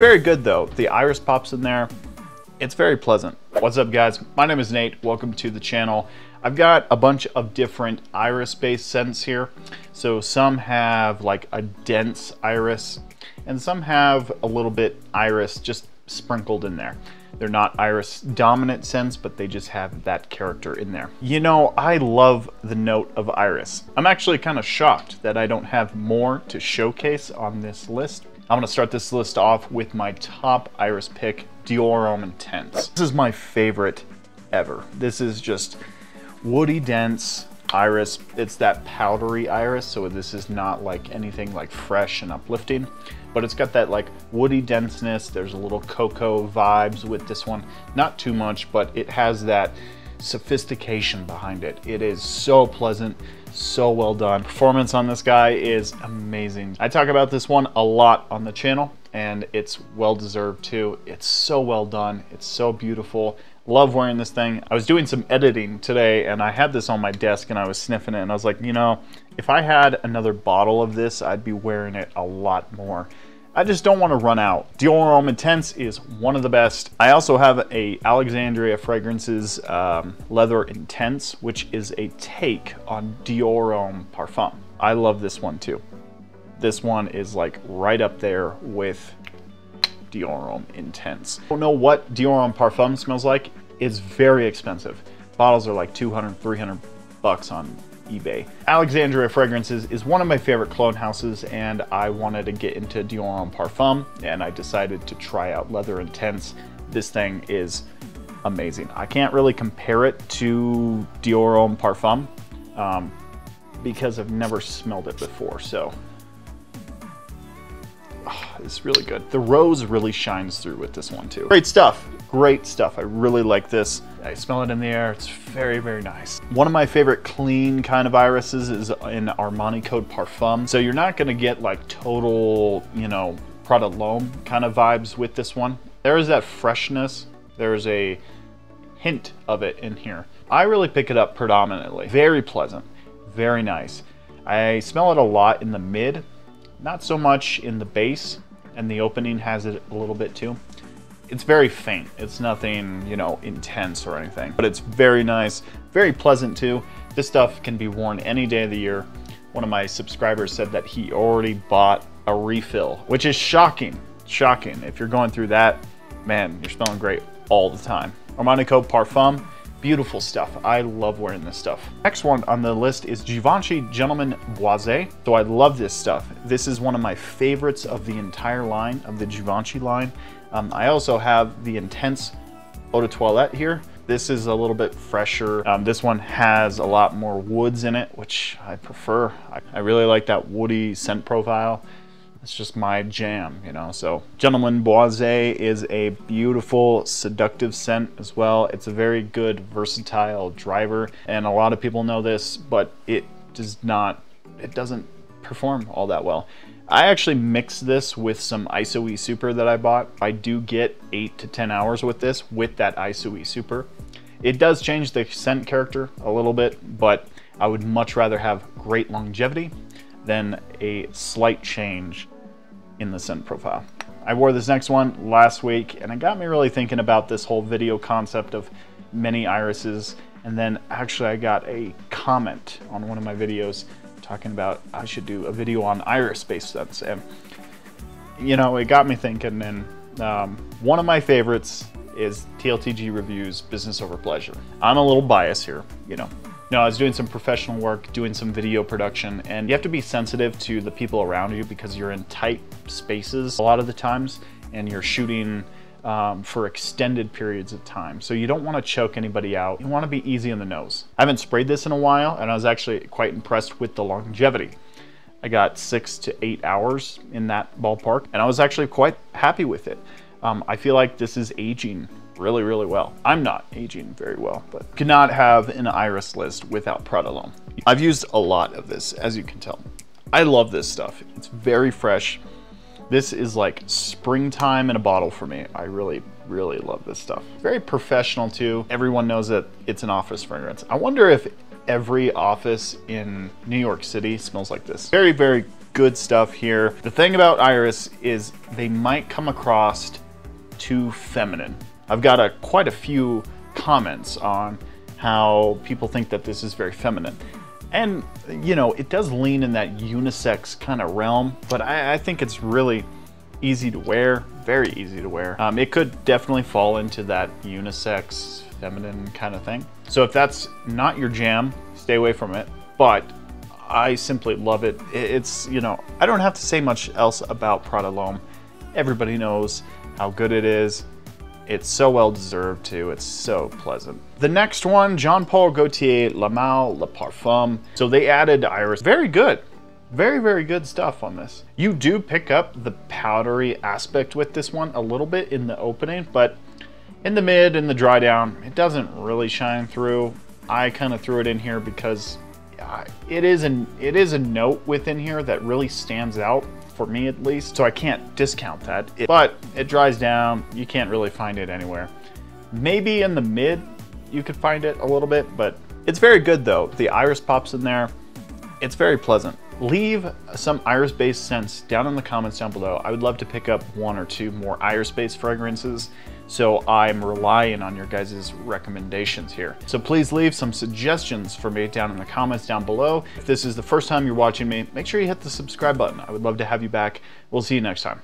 Very good though. The iris pops in there. It's very pleasant. What's up guys? My name is Nate. Welcome to the channel. I've got a bunch of different iris based scents here. So some have like a dense iris and some have a little bit iris just sprinkled in there. They're not iris dominant scents, but they just have that character in there. You know, I love the note of iris. I'm actually kind of shocked that I don't have more to showcase on this list. I'm gonna start this list off with my top iris pick, Dior Intense. This is my favorite ever. This is just woody dense iris. It's that powdery iris, so this is not like anything like fresh and uplifting, but it's got that like woody denseness. There's a little cocoa vibes with this one. Not too much, but it has that sophistication behind it. It is so pleasant, so well done. Performance on this guy is amazing. I talk about this one a lot on the channel and it's well deserved too. It's so well done. It's so beautiful. Love wearing this thing. I was doing some editing today and I had this on my desk and I was sniffing it and I was like, you know, if I had another bottle of this, I'd be wearing it a lot more. I just don't want to run out. Dior Intense is one of the best. I also have a Alexandria Fragrances Leather Intense, which is a take on Dior Parfum. I love this one too. This one is like right up there with Dior Intense. I don't know what Dior Parfum smells like. It's very expensive. Bottles are like 200, 300 bucks on eBay. Alexandria Fragrances is one of my favorite cologne houses and I wanted to get into Dior Parfum and I decided to try out Leather Intense. This thing is amazing. I can't really compare it to Dior Parfum because I've never smelled it before, so it's really good. The rose really shines through with this one too. Great stuff. Great stuff. I really like this. I smell it in the air. It's very, very nice. One of my favorite clean kind of irises is in Armani Code Parfum. So you're not going to get like total, you know, Prada L'Homme kind of vibes with this one. There is that freshness. There's a hint of it in here. I really pick it up predominantly. Very pleasant. Very nice. I smell it a lot in the mid. Not so much in the base, and the opening has it a little bit too. It's very faint. It's nothing, you know, intense or anything, but it's very nice, very pleasant too. This stuff can be worn any day of the year. One of my subscribers said that he already bought a refill, which is shocking. Shocking. If you're going through that, man, you're smelling great all the time. Armani Code Parfum. Beautiful stuff. I love wearing this stuff. Next one on the list is Givenchy Gentleman Boisé. So I love this stuff. This is one of my favorites of the entire line, of the Givenchy line. I also have the Intense Eau de Toilette here. This is a little bit fresher. This one has a lot more woods in it, which I prefer. I really like that woody scent profile. It's just my jam, you know. So Gentleman Boisé is a beautiful, seductive scent as well. It's a very good, versatile driver, and a lot of people know this, but it doesn't perform all that well. I actually mixed this with some ISO-E Super that I bought. I do get 8 to 10 hours with this, with that ISO-E Super. It does change the scent character a little bit, but I would much rather have great longevity than a slight change in the scent profile. I wore this next one last week and it got me really thinking about this whole video concept of many irises, and then actually I got a comment on one of my videos talking about I should do a video on iris based scents, and you know, it got me thinking. And one of my favorites is TLTG Reviews Business Over Pleasure. I'm a little biased here, you know. No, I was doing some professional work, doing some video production, and you have to be sensitive to the people around you because you're in tight spaces a lot of the times, and you're shooting for extended periods of time. So you don't want to choke anybody out. You want to be easy on the nose. I haven't sprayed this in a while, and I was actually quite impressed with the longevity. I got 6 to 8 hours in that ballpark, and I was actually quite happy with it. I feel like this is aging really, really well. I'm not aging very well, but could not have an iris list without Prada L'Homme. I've used a lot of this, as you can tell. I love this stuff. It's very fresh. This is like springtime in a bottle for me. I really, really love this stuff. Very professional too. Everyone knows that it's an office fragrance. I wonder if every office in New York City smells like this. Very, very good stuff here. The thing about Iris is they might come across too feminine. I've got quite a few comments on how people think that this is very feminine. And, you know, it does lean in that unisex kind of realm, but I think it's really easy to wear, very easy to wear. It could definitely fall into that unisex, feminine kind of thing. So if that's not your jam, stay away from it. But I simply love it. It's, you know, I don't have to say much else about Prada L'Homme. Everybody knows how good it is. It's so well deserved too. It's so pleasant. The next one, Jean Paul Gaultier La Mal Le Parfum. So they added Iris. Very good. Very, very good stuff on this. You do pick up the powdery aspect with this one a little bit in the opening, but in the mid and the dry down, it doesn't really shine through. I kind of threw it in here because it is a note within here that really stands out, for me at least, so I can't discount that. But it dries down, you can't really find it anywhere. Maybe in the mid you could find it a little bit, but it's very good though. The Iris pops in there. It's very pleasant. Leave some Iris-based scents down in the comments down below. I would love to pick up 1 or 2 more Iris-based fragrances, so I'm relying on your guys' recommendations here. So please leave some suggestions for me down in the comments down below. If this is the first time you're watching me, make sure you hit the subscribe button. I would love to have you back. We'll see you next time.